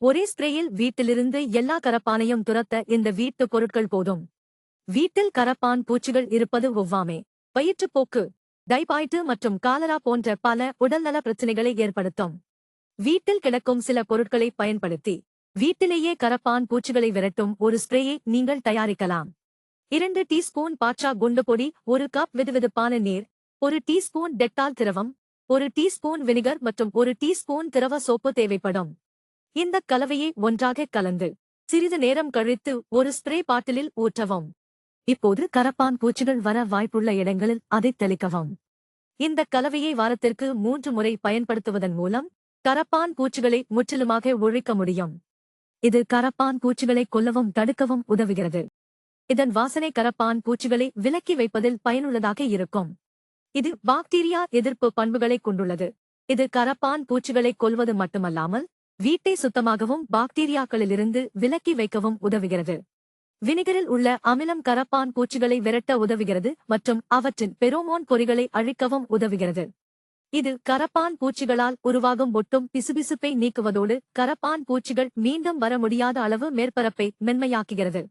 ஒரே ஸ்ப்ரேயில் வீட்டிலிருந்து எல்லா கரப்பானையும் துரத்த இந்த வீட்டு பொருட்கள் போதும். வீட்டில் கரப்பான் பூச்சிகள் இருப்பது ஒவ்வாமை, வயிற்றுப்போக்கு, டைபாய்டு மற்றும் காலரா போன்ற பல உடல்நல பிரச்சினைகளை ஏற்படுத்தும். வீட்டில் கிடக்கும் சில பொருட்களை பயன்படுத்தி வீட்டிலேயே கரப்பான் பூச்சிகளை விரட்டும் ஒரு ஸ்ப்ரேயை நீங்கள் தயாரிக்கலாம். 2 டீஸ்பூன் பாட்ரா குண்டு பொடி, 1 கப் வெதுவெதுப்பான நீர், 1 டீஸ்பூன் டெட்டால் திரவம், 1 டீஸ்பூன் வினிகர் மற்றும் 1 டீஸ்பூன் திரவ சோப்பு தேவைப்படும். இந்த கலவையை ஒன்றாக கலந்து சிறிது நேரம் கழித்து ஒரு ஸ்ப்ரே பாட்டிலில் ஊற்றவும். இப்போது கரப்பான் பூச்சிகள் வர வாய்ப்புள்ள இடங்களில் அதை தெளிக்கவும். இந்த கலவையை வாரத்திற்கு 3 முறை பயன்படுத்துவதன் மூலம் கரப்பான் பூச்சிகளை முற்றிலுமாக ஒழிக்க முடியும். இது கரப்பான் பூச்சிகளை கொல்லவும் தடுக்கவும் உதவுகிறது. இதன் வாசனை கரப்பான் பூச்சிகளை விலக்கி வைப்பதில் பயனுள்ளதாக இருக்கும். இது பாக்டீரியா எதிர்ப்பு பண்புகளை கொண்டுள்ளது. இது கரப்பான் பூச்சிகளை கொல்வது மட்டுமல்லாமல் வீட்டை சுத்தமாகவும் பாக்டீரியாக்களிலிருந்து விலக்கி வைக்கவும் உதவுகிறது. வினிகரில் உள்ள அமிலம் கரப்பான் பூச்சிகளை விரட்ட உதவுகிறது மற்றும் அவற்றின் பெரோமோன் பொறிகளை அழிக்கவும் உதவுகிறது. இது கரப்பான் பூச்சிகளால் உருவாகும் ஒட்டும் பிசுபிசுப்பை நீக்குவதோடு கரப்பான் பூச்சிகள் மீண்டும் வர முடியாத அளவு மேற்பரப்பை மென்மையாக்குகிறது.